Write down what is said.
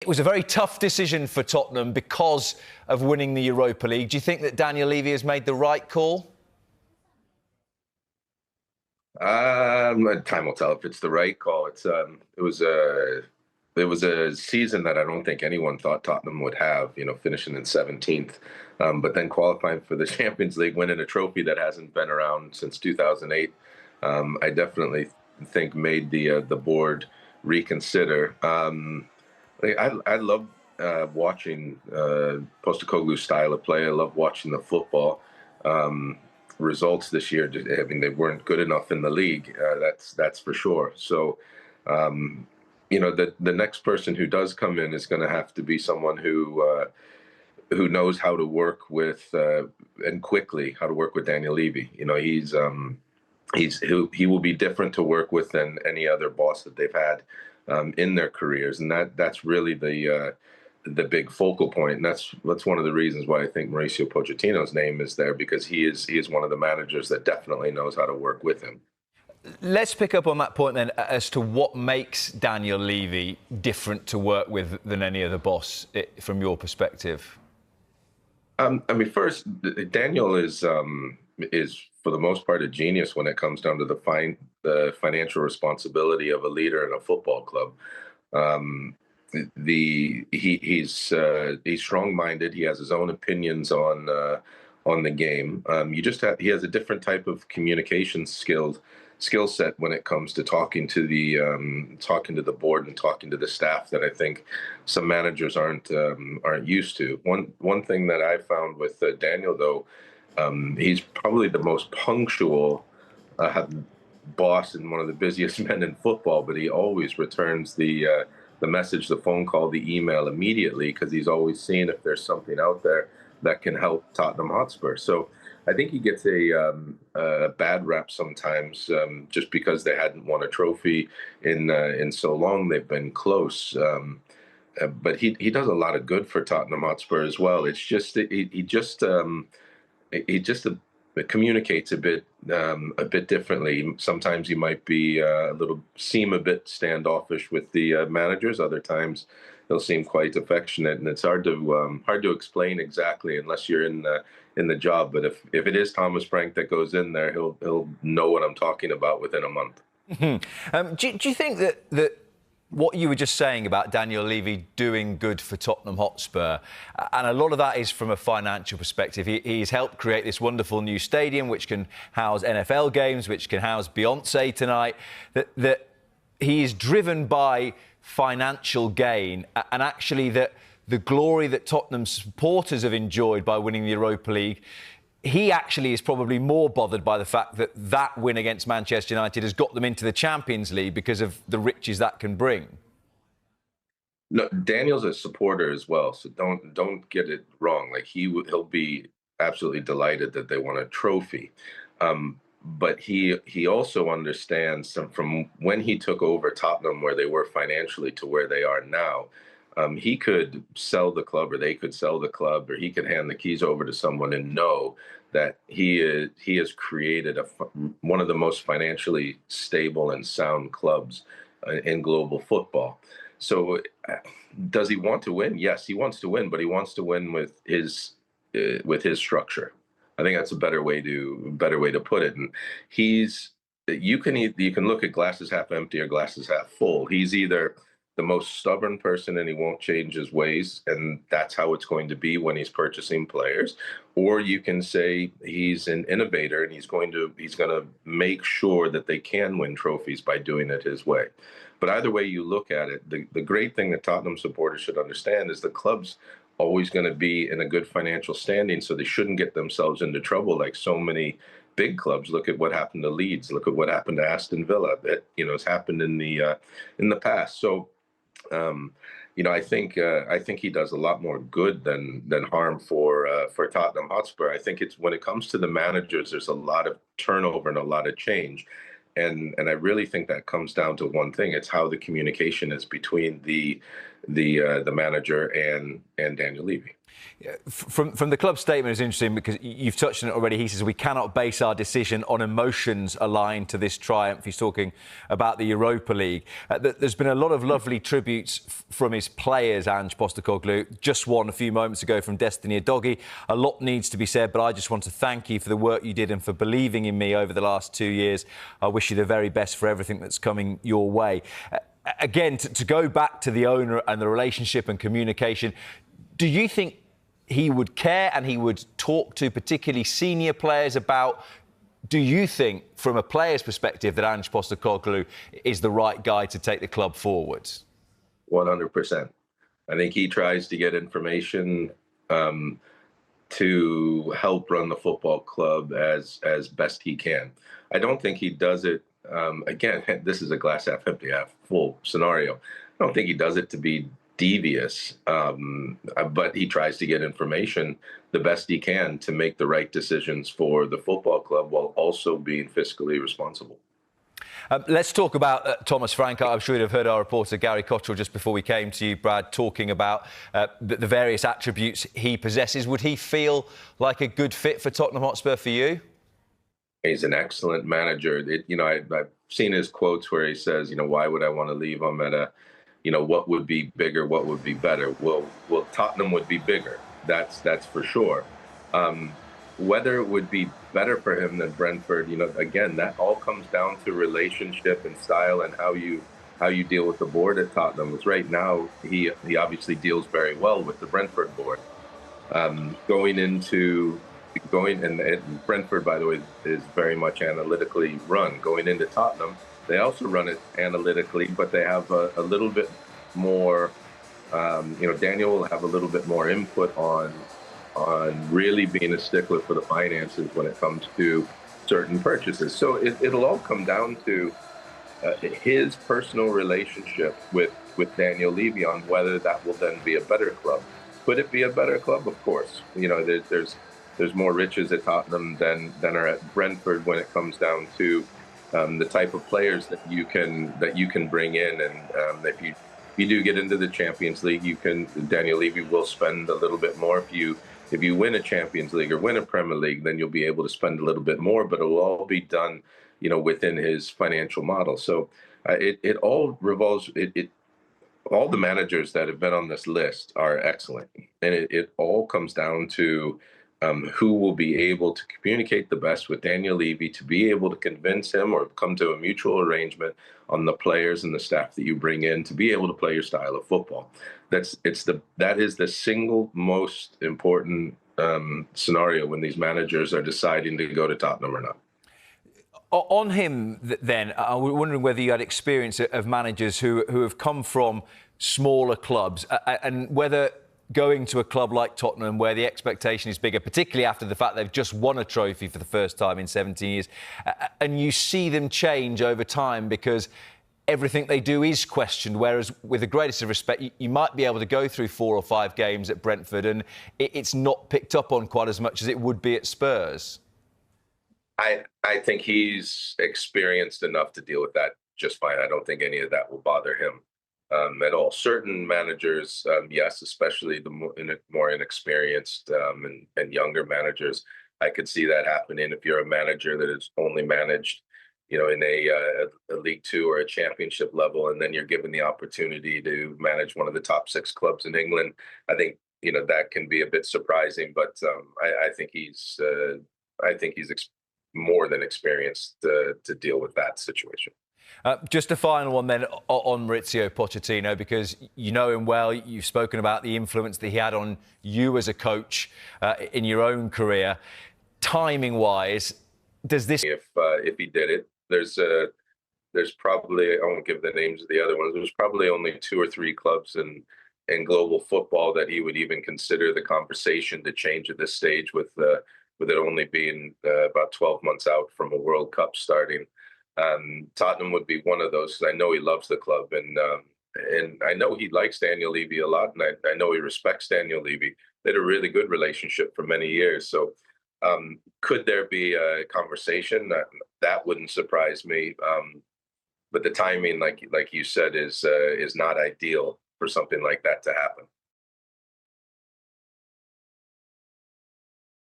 was a very tough decision for Tottenham because of winning the Europa League. Do you think that Daniel Levy has made the right call? Time will tell if it's the right call. It was a season that I don't think anyone thought Tottenham would have, finishing in 17th, but then qualifying for the Champions League, winning a trophy that hasn't been around since 2008. I definitely think made the board reconsider. I love watching Postecoglou's style of play. I love watching the football. Results this year, I mean, they weren't good enough in the league. That's for sure. So, the next person who does come in is going to have to be someone who knows how to work with and quickly how to work with Daniel Levy. He will be different to work with than any other boss that they've had in their careers, and that's really the big focal point. And that's one of the reasons why I think Mauricio Pochettino's name is there, because he is one of the managers that definitely knows how to work with him. Let's pick up on that point then as to what makes Daniel Levy different to work with than any other boss from your perspective. First, Daniel is for the most part a genius when it comes down to the financial responsibility of a leader in a football club. He's strong-minded. He has his own opinions on the game. He has a different type of communication skill set when it comes to talking to the board and talking to the staff that I think some managers aren't used to. One thing that I found with Daniel, though, he's probably the most punctual boss and one of the busiest men in football, but he always returns the message, the phone call, the email immediately, because he's always seeing if there's something out there that can help Tottenham Hotspur. So I think he gets a bad rep sometimes, just because they hadn't won a trophy in so long. They've been close, but he does a lot of good for Tottenham Hotspur as well. It's just he just communicates a bit differently. Sometimes he might be seem a bit standoffish with the managers. Other times he'll seem quite affectionate, and it's hard to explain exactly unless you're in the job. But if it is Thomas Frank that goes in there, he'll know what I'm talking about within a month. Do you think that what you were just saying about Daniel Levy doing good for Tottenham Hotspur, and a lot of that is from a financial perspective. He's helped create this wonderful new stadium which can house NFL games, which can house Beyonce tonight, that he is driven by financial gain, and actually that the glory that Tottenham supporters have enjoyed by winning the Europa League, he actually is probably more bothered by the fact that that win against Manchester United has got them into the Champions League because of the riches that can bring. No, Daniel's a supporter as well, so don't get it wrong. Like he'll be absolutely delighted that they won a trophy, but he also understands from when he took over Tottenham, where they were financially, to where they are now. He could sell the club, or they could sell the club, or he could hand the keys over to someone and know that he has created one of the most financially stable and sound clubs in global football. So, does he want to win? Yes, he wants to win, but he wants to win with his structure. I think that's a better way to put it. And you can look at glasses half empty or glasses half full. He's either the most stubborn person and he won't change his ways, and that's how it's going to be when he's purchasing players. Or you can say he's an innovator and he's going to make sure that they can win trophies by doing it his way. But either way you look at it, the great thing that Tottenham supporters should understand is the club's always going to be in a good financial standing, so they shouldn't get themselves into trouble like so many big clubs. Look at what happened to Leeds. Look at what happened to Aston Villa. That has happened in the past. So I think he does a lot more good than harm for Tottenham Hotspur. I think it's when it comes to the managers, there's a lot of turnover and a lot of change, and I really think that comes down to one thing. It's how the communication is between the the manager and Daniel Levy. From the club statement, it's interesting because you've touched on it already. He says we cannot base our decision on emotions aligned to this triumph. He's talking about the Europa League. There's been a lot of lovely tributes from his players, Ange Postecoglou. Just one a few moments ago from Destiny Udogie. A lot needs to be said, but I just want to thank you for the work you did and for believing in me over the last 2 years. I wish you the very best for everything that's coming your way. Again, to go back to the owner and the relationship and communication, do you think he would care and he would talk to particularly senior players about, do you think, from a player's perspective, that Ange Postecoglou is the right guy to take the club forward? 100%. I think he tries to get information to help run the football club as best he can. I don't think he does it, again, this is a glass half empty, half full scenario. I don't think he does it to be devious, but he tries to get information the best he can to make the right decisions for the football club while also being fiscally responsible. Let's talk about Thomas Frank. I'm sure you'd have heard our reporter Gary Cottrell just before we came to you, Brad, talking about the various attributes he possesses. Would he feel like a good fit for Tottenham Hotspur for you? He's an excellent manager. I've seen his quotes where he says, why would I want to leave him at a, what would be bigger, what would be better? Well, Tottenham would be bigger. That's for sure. Whether it would be better for him than Brentford, again, that all comes down to relationship and style and how you deal with the board at Tottenham. Because right now he obviously deals very well with the Brentford board. And Brentford, by the way, is very much analytically run. Going into Tottenham, they also run it analytically, but they have a little bit more, Daniel will have a little bit more input on really being a stickler for the finances when it comes to certain purchases. So it'll all come down to his personal relationship with Daniel Levy on whether that will then be a better club. Could it be a better club? Of course. There's more riches at Tottenham than are at Brentford when it comes down to the type of players that you can bring in, and if you do get into the Champions League, Daniel Levy will spend a little bit more. If you win a Champions League or win a Premier League, then you'll be able to spend a little bit more, but it will all be done, within his financial model. So it all revolves. All the managers that have been on this list are excellent, and it all comes down to who will be able to communicate the best with Daniel Levy to be able to convince him or come to a mutual arrangement on the players and the staff that you bring in to be able to play your style of football. That is the single most important scenario when these managers are deciding to go to Tottenham or not. On him, then, I was wondering whether you had experience of managers who have come from smaller clubs and whether going to a club like Tottenham where the expectation is bigger, particularly after the fact they've just won a trophy for the first time in 17 years, and you see them change over time because everything they do is questioned, whereas with the greatest of respect, you might be able to go through 4 or 5 games at Brentford and it's not picked up on quite as much as it would be at Spurs. I think he's experienced enough to deal with that just fine. I don't think any of that will bother him at all. Certain managers, yes, especially the more inexperienced and younger managers, I could see that happening. If you're a manager that is only managed, in a League Two or a Championship level, and then you're given the opportunity to manage one of the top 6 clubs in England, I think that can be a bit surprising. But I think he's more than experienced to deal with that situation. Just a final one then on Mauricio Pochettino, because you know him well. You've spoken about the influence that he had on you as a coach in your own career. Timing-wise, does this... If he did it, there's probably, I won't give the names of the other ones, there's probably only 2 or 3 clubs in global football that he would even consider the conversation to change at this stage, with it only being about 12 months out from a World Cup starting. Tottenham would be one of those, because I know he loves the club, and I know he likes Daniel Levy a lot, and I know he respects Daniel Levy. They had a really good relationship for many years. So could there be a conversation? That wouldn't surprise me. But the timing, like you said, is not ideal. for something like that to happen.